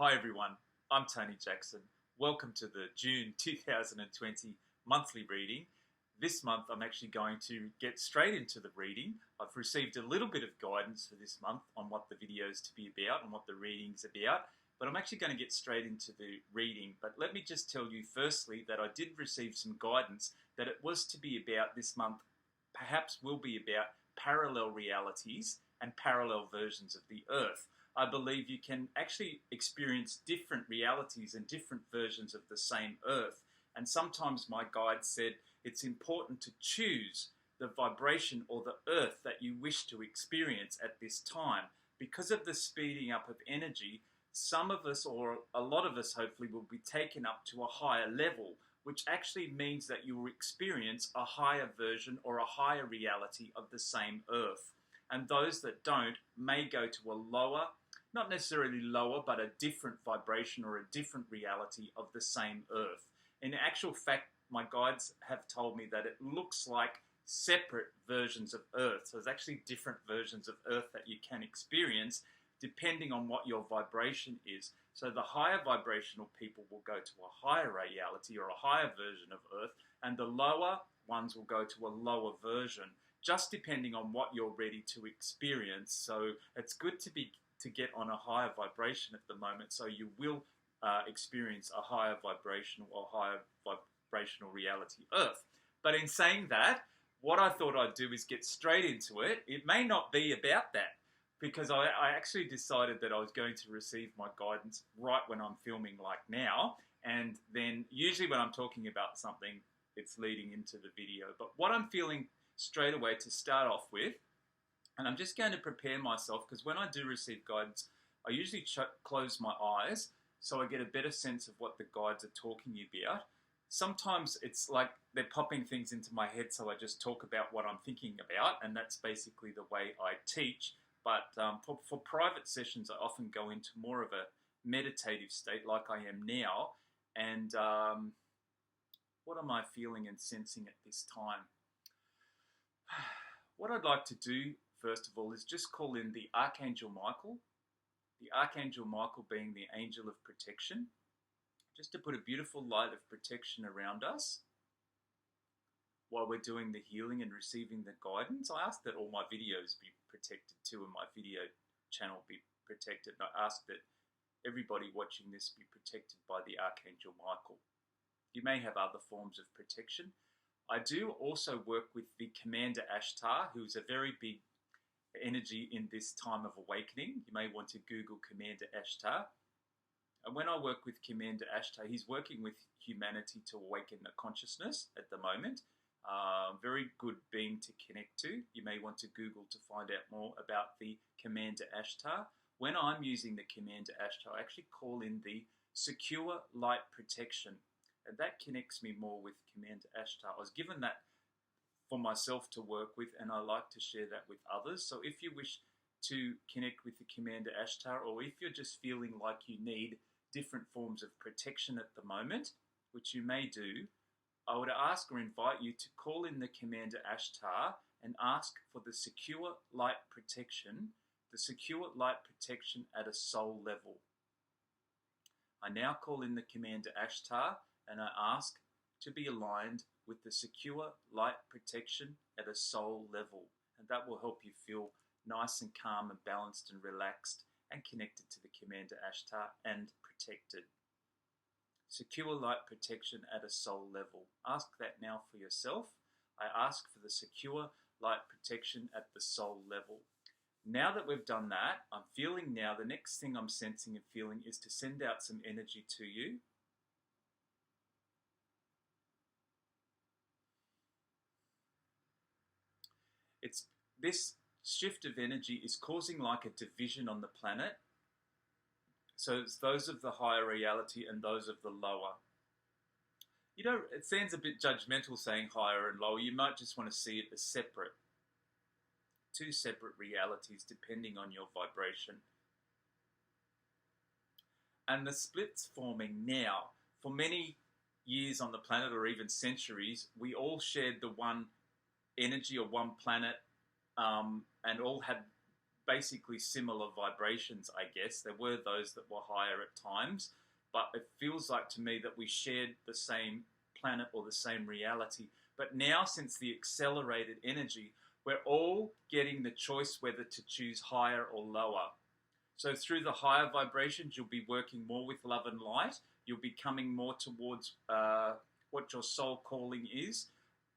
Hi everyone, I'm Tony Jackson. Welcome to the June 2020 monthly reading. This month I'm actually going to get straight into the reading. I've received a little bit of guidance for this month on what the video is to be about and what the reading's about, but I'm actually going to get straight into the reading. But let me just tell you firstly that I did receive some guidance that it was to be about this month, perhaps will be about parallel realities and parallel versions of the Earth. I believe you can actually experience different realities and different versions of the same Earth. And sometimes my guide said it's important to choose the vibration or the Earth that you wish to experience at this time. Because of the speeding up of energy, some of us, or a lot of us hopefully, will be taken up to a higher level, which actually means that you will experience a higher version or a higher reality of the same Earth. And those that don't may go to a lower, not necessarily lower, but a different vibration or a different reality of the same Earth. In actual fact, my guides have told me that it looks like separate versions of Earth. So there's actually different versions of Earth that you can experience depending on what your vibration is. So the higher vibrational people will go to a higher reality or a higher version of Earth, and the lower ones will go to a lower version, just depending on what you're ready to experience. So it's good to get on a higher vibration at the moment, so you will experience a higher vibrational or higher vibrational reality Earth. But in saying that, what I thought I'd do is get straight into it. It may not be about that, because I actually decided that I was going to receive my guidance right when I'm filming, like now, and then usually when I'm talking about something, it's leading into the video. But what I'm feeling straight away to start off with, and I'm just going to prepare myself, because when I do receive guidance, I usually close my eyes so I get a better sense of what the guides are talking about. Sometimes it's like they're popping things into my head, so I just talk about what I'm thinking about, and that's basically the way I teach. But for private sessions, I often go into more of a meditative state like I am now. And what am I feeling and sensing at this time? What I'd like to do, first of all, is just call in the Archangel Michael being the angel of protection, just to put a beautiful light of protection around us while we're doing the healing and receiving the guidance. I ask that all my videos be protected too, and my video channel be protected. And I ask that everybody watching this be protected by the Archangel Michael. You may have other forms of protection. I do also work with the Commander Ashtar, who is a very big energy in this time of awakening. You may want to Google Commander Ashtar. And when I work with Commander Ashtar, he's working with humanity to awaken the consciousness at the moment. Very good being to connect to. You may want to Google to find out more about the Commander Ashtar. When I'm using the Commander Ashtar, I actually call in the Secure Light Protection. And that connects me more with Commander Ashtar. I was given that for myself to work with, and I like to share that with others. So if you wish to connect with the Commander Ashtar, or if you're just feeling like you need different forms of protection at the moment, which you may do, I would ask or invite you to call in the Commander Ashtar and ask for the Secure Light Protection, at a soul level. I now call in the Commander Ashtar and I ask to be aligned with the Secure Light Protection at a soul level. And that will help you feel nice and calm and balanced and relaxed and connected to the Commander Ashtar and protected. Secure Light Protection at a soul level. Ask that now for yourself. I ask for the Secure Light Protection at the soul level. Now that we've done that, I'm feeling now, the next thing I'm sensing and feeling is to send out some energy to you. This shift of energy is causing like a division on the planet. So it's those of the higher reality and those of the lower. You know, it sounds a bit judgmental saying higher and lower. You might just want to see it as separate. Two separate realities depending on your vibration. And the split's forming now. For many years on the planet, or even centuries, we all shared the one energy or one planet, and all had basically similar vibrations, I guess. There were those that were higher at times, but it feels like to me that we shared the same planet or the same reality. But now, since the accelerated energy, we're all getting the choice whether to choose higher or lower. So through the higher vibrations, you'll be working more with love and light. You'll be coming more towards what your soul calling is.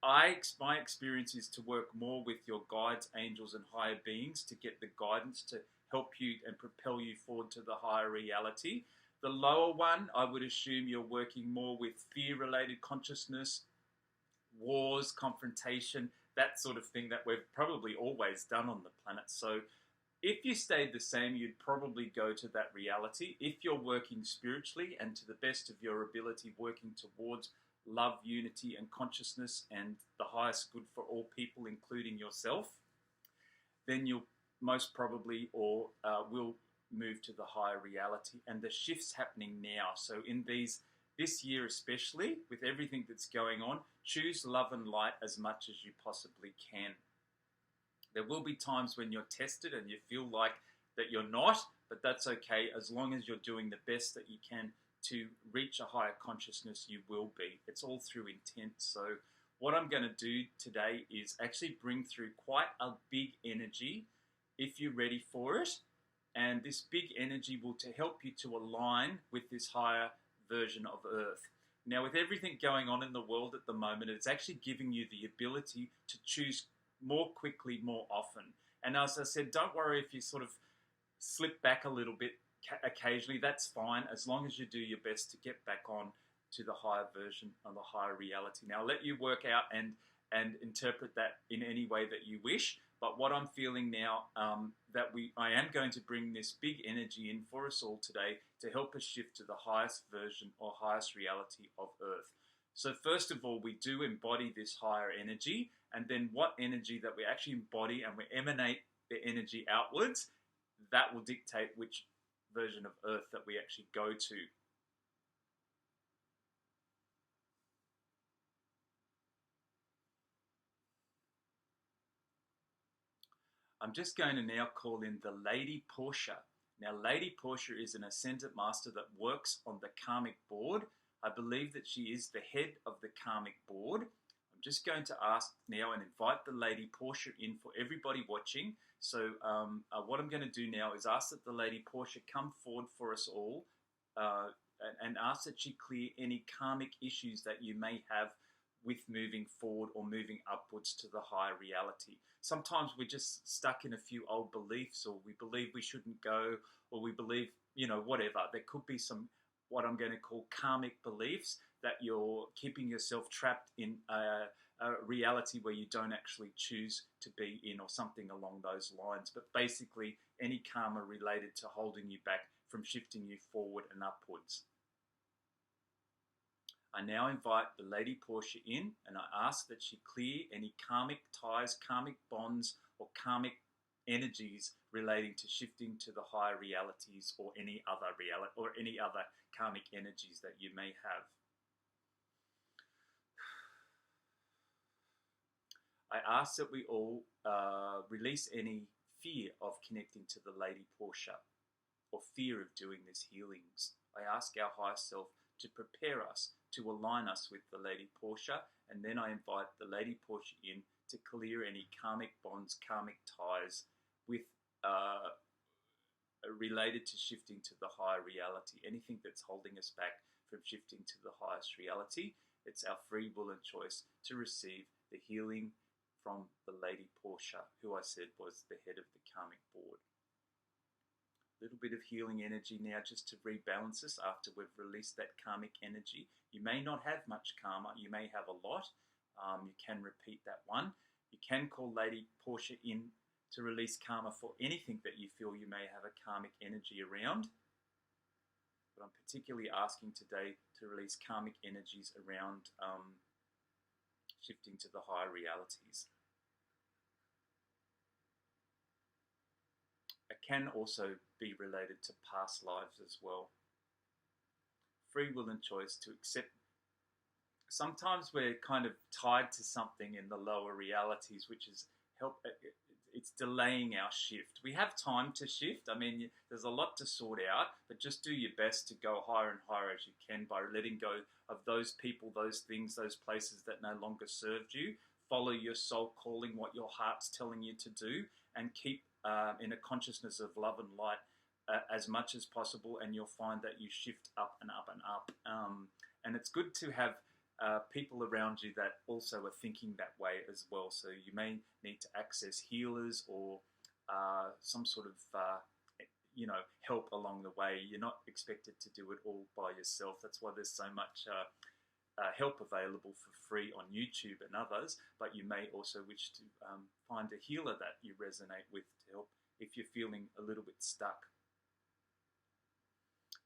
My experience is to work more with your guides, angels, and higher beings to get the guidance to help you and propel you forward to the higher reality. The lower one, I would assume you're working more with fear-related consciousness, wars, confrontation, that sort of thing that we've probably always done on the planet. So if you stayed the same, you'd probably go to that reality. If you're working spiritually and to the best of your ability, working towards love, unity, and consciousness and the highest good for all people, including yourself, then you'll most probably or will move to the higher reality. And the shift's happening now. So in this year especially, with everything that's going on, choose love and light as much as you possibly can. There will be times when you're tested and you feel like that you're not, but that's okay. As long as you're doing the best that you can to reach a higher consciousness, you will be. It's all through intent. So what I'm going to do today is actually bring through quite a big energy if you're ready for it. And this big energy will to help you to align with this higher version of Earth. Now, with everything going on in the world at the moment, it's actually giving you the ability to choose more quickly, more often. And as I said, don't worry if you sort of slip back a little bit occasionally. That's fine, as long as you do your best to get back on to the higher version of the higher reality. Now, I'll let you work out and interpret that in any way that you wish. But what I'm feeling now, I am going to bring this big energy in for us all today to help us shift to the highest version or highest reality of Earth. So first of all, we do embody this higher energy, and then what energy that we actually embody and we emanate the energy outwards, that will dictate which version of Earth that we actually go to. I'm just going to now call in the Lady Portia. Now, Lady Portia is an Ascended Master that works on the karmic board. I believe that she is the head of the karmic board. I'm just going to ask now and invite the Lady Portia in for everybody watching. So what I'm going to do now is ask that the Lady Portia come forward for us all and ask that she clear any karmic issues that you may have with moving forward or moving upwards to the higher reality. Sometimes we're just stuck in a few old beliefs, or we believe we shouldn't go, or we believe, whatever. There could be some, what I'm going to call karmic beliefs, that you're keeping yourself trapped in a reality where you don't actually choose to be in, or something along those lines. But basically, any karma related to holding you back from shifting you forward and upwards. I now invite the Lady Portia in, and I ask that she clear any karmic ties, karmic bonds, or karmic energies relating to shifting to the higher realities, or any other karmic energies that you may have. I ask that we all release any fear of connecting to the Lady Portia, or fear of doing these healings. I ask our higher self to prepare us, to align us with the Lady Portia, and then I invite the Lady Portia in to clear any karmic bonds, karmic ties with related to shifting to the higher reality. Anything that's holding us back from shifting to the highest reality, it's our free will and choice to receive the healing from the Lady Portia, who I said was the head of the karmic board. Little bit of healing energy now just to rebalance us after we've released that karmic energy. You may not have much karma, you may have a lot. You can repeat that one. You can call Lady Portia in to release karma for anything that you feel you may have a karmic energy around. But I'm particularly asking today to release karmic energies around shifting to the higher realities. It can also be related to past lives as well. Free will and choice to accept. Sometimes we're kind of tied to something in the lower realities, which is it's delaying our shift. We have time to shift. I mean, there's a lot to sort out, but just do your best to go higher and higher as you can by letting go of those people, those things, those places that no longer served you. Follow your soul calling, what your heart's telling you to do, and keep in a consciousness of love and light as much as possible, and you'll find that you shift up and up and up. And it's good to have people around you that also are thinking that way as well. So you may need to access healers or some sort of help along the way. You're not expected to do it all by yourself. That's why there's so much help available for free on YouTube and others, but you may also wish to find a healer that you resonate with to help if you're feeling a little bit stuck.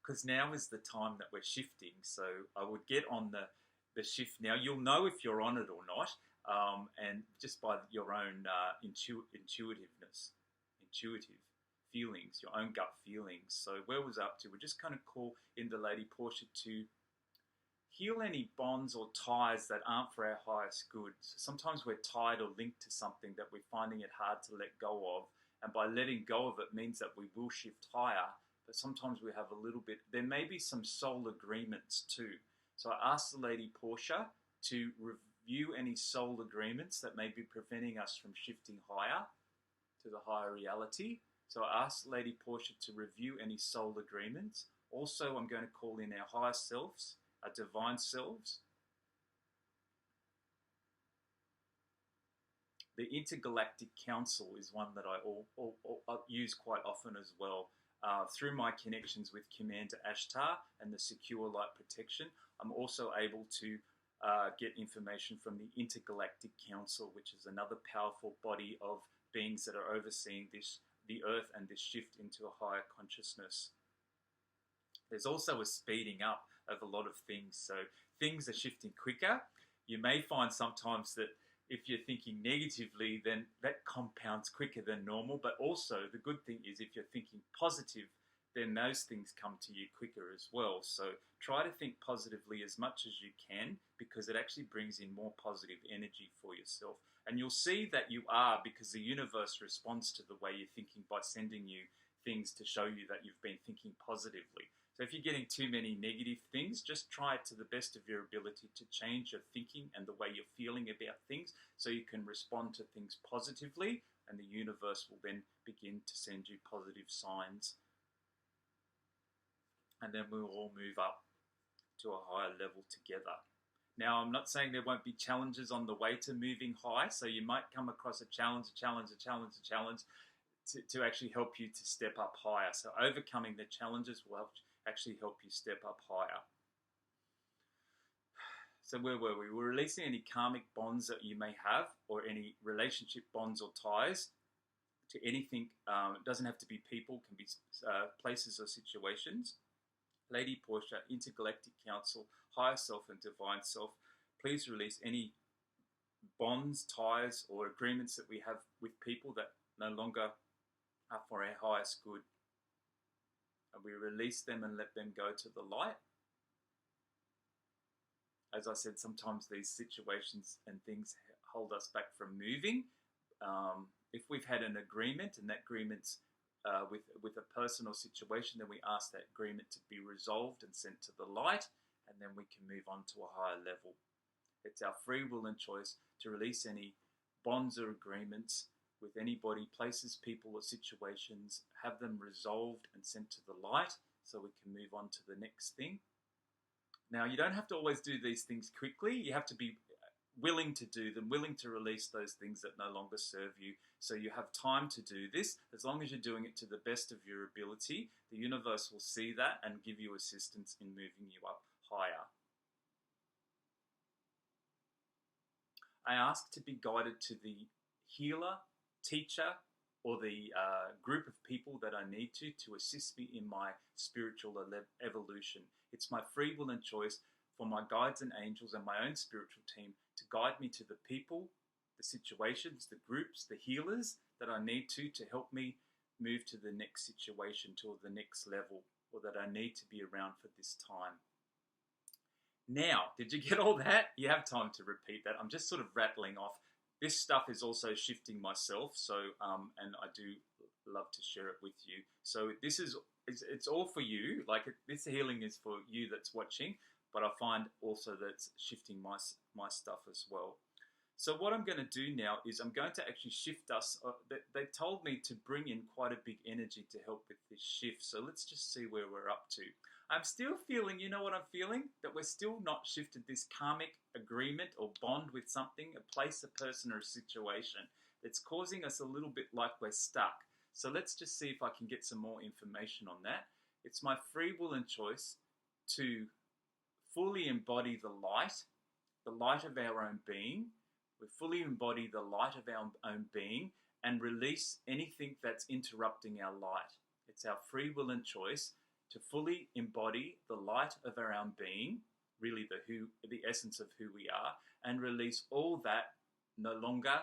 Because now is the time that we're shifting, so I would get on the shift now. You'll know if you're on it or not, and just by your own intuitive feelings, your own gut feelings. So where was I up to? We're just kind of call in the Lady Portia to heal any bonds or ties that aren't for our highest good. So sometimes we're tied or linked to something that we're finding it hard to let go of, and by letting go of it means that we will shift higher, but sometimes we have a little bit, there may be some soul agreements too. So I asked the Lady Portia to review any soul agreements that may be preventing us from shifting higher to the higher reality. So I asked Lady Portia to review any soul agreements. Also, I'm going to call in our higher selves, our divine selves. The Intergalactic Council is one that I use quite often as well. Through my connections with Commander Ashtar and the Secure Light Protection, I'm also able to get information from the Intergalactic Council, which is another powerful body of beings that are overseeing the Earth and this shift into a higher consciousness. There's also a speeding up of a lot of things. So things are shifting quicker. You may find sometimes that if you're thinking negatively, then that compounds quicker than normal. But also the good thing is if you're thinking positive, then those things come to you quicker as well. So try to think positively as much as you can, because it actually brings in more positive energy for yourself. And you'll see that you are, because the universe responds to the way you're thinking by sending you things to show you that you've been thinking positively. So if you're getting too many negative things, just try it to the best of your ability to change your thinking and the way you're feeling about things so you can respond to things positively, and the universe will then begin to send you positive signs. And then we'll all move up to a higher level together. Now, I'm not saying there won't be challenges on the way to moving high, so you might come across a challenge to actually help you to step up higher. So overcoming the challenges will actually help you step up higher. So where were we? We're releasing any karmic bonds that you may have, or any relationship bonds or ties to anything. It doesn't have to be people, it can be places or situations. Lady Portia, Intergalactic Council, Higher Self and Divine Self, please release any bonds, ties, or agreements that we have with people that no longer are for our highest good. And we release them and let them go to the light. As I said, sometimes these situations and things hold us back from moving. If we've had an agreement, and that agreement's with a person or situation, then we ask that agreement to be resolved and sent to the light, and then we can move on to a higher level. It's our free will and choice to release any bonds or agreements with anybody, places, people, or situations, have them resolved and sent to the light so we can move on to the next thing. Now, you don't have to always do these things quickly. You have to be willing to do them, willing to release those things that no longer serve you. So you have time to do this. As long as you're doing it to the best of your ability, the universe will see that and give you assistance in moving you up higher. I ask to be guided to the healer, teacher, or the group of people that I need to assist me in my spiritual evolution. It's my free will and choice for my guides and angels and my own spiritual team to guide me to the people, the situations, the groups, the healers that I need to help me move to the next situation, to the next level, or that I need to be around for this time. Now, did you get all that? You have time to repeat that. I'm just sort of rattling off This stuff is also shifting myself, so and I do love to share it with you. So this is it's all for you. Like this healing is for you that's watching, but I find also that it's shifting my stuff as well. So what I'm going to do now is I'm going to actually shift us. They told me to bring in quite a big energy to help with this shift. So let's just see where we're up to. I'm still feeling, you know what I'm feeling? That we're still not shifted this karmic agreement or bond with something, a place, a person, or a situation that's causing us a little bit like we're stuck. So let's just see if I can get some more information on that. It's my free will and choice to fully embody the light of our own being. We fully embody the light of our own being and release anything that's interrupting our light. It's our free will and choice to fully embody the light of our own being, really the essence of who we are, and release all that no longer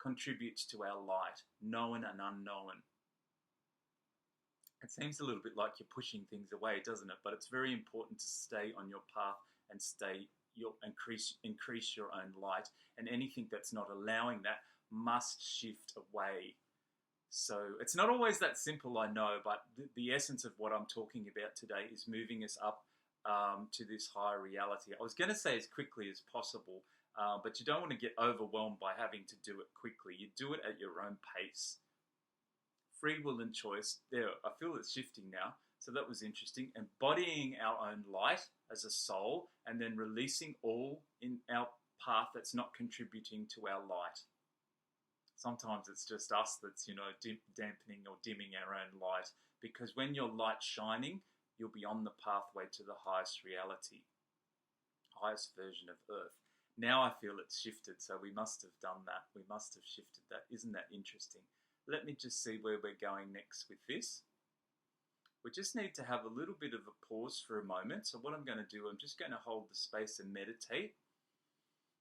contributes to our light, known and unknown. It seems a little bit like you're pushing things away, doesn't it? But it's very important to stay on your path and increase your own light, and anything that's not allowing that must shift away. So it's not always that simple, I know, but the essence of what I'm talking about today is moving us up to this higher reality. I was going to say as quickly as possible, but you don't want to get overwhelmed by having to do it quickly. You do it at your own pace. Free will and choice. There, I feel it's shifting now. So that was interesting. Embodying our own light as a soul, and then releasing all in our path that's not contributing to our light. Sometimes it's just us that's, dampening or dimming our own light, because when your light's shining, you'll be on the pathway to the highest reality, highest version of Earth. Now I feel it's shifted, so we must have done that. We must have shifted that. Isn't that interesting? Let me just see where we're going next with this. We just need to have a little bit of a pause for a moment. So what I'm going to do, I'm just going to hold the space and meditate.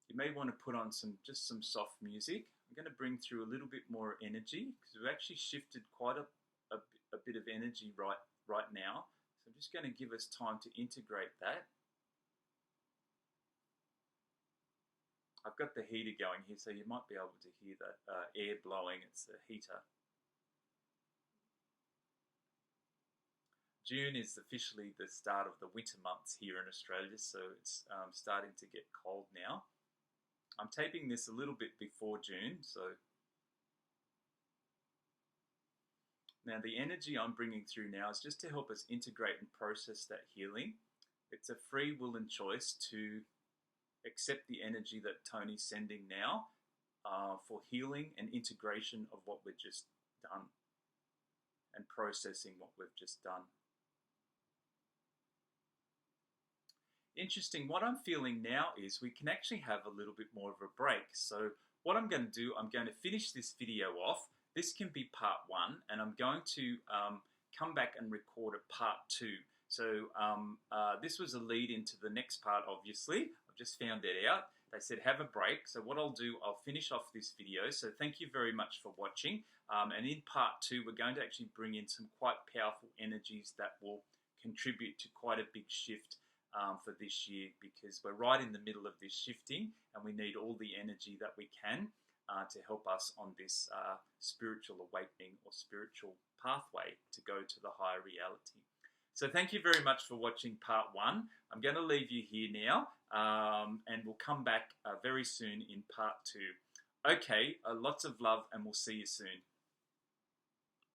You may want to put on some soft music. I'm going to bring through a little bit more energy, because we've actually shifted quite a bit of energy right now. So I'm just going to give us time to integrate that. I've got the heater going here, so you might be able to hear that air blowing. It's the heater. June is officially the start of the winter months here in Australia, so it's starting to get cold now. I'm taping this a little bit before June, so now the energy I'm bringing through now is just to help us integrate and process that healing. It's a free will and choice to accept the energy that Tony's sending now for healing and integration of what we've just done and processing what we've just done. Interesting. What I'm feeling now is we can actually have a little bit more of a break. So what I'm going to do, I'm going to finish this video off. This can be part 1, and I'm going to come back and record a part 2. So this was a lead into the next part, obviously. I've just found that out. They said have a break. So what I'll do, I'll finish off this video. So thank you very much for watching. And in part 2, we're going to actually bring in some quite powerful energies that will contribute to quite a big shift for this year, because we're right in the middle of this shifting, and we need all the energy that we can to help us on this spiritual awakening or spiritual pathway to go to the higher reality. So thank you very much for watching part 1. I'm going to leave you here now, and we'll come back very soon in part 2. Okay, lots of love, and we'll see you soon.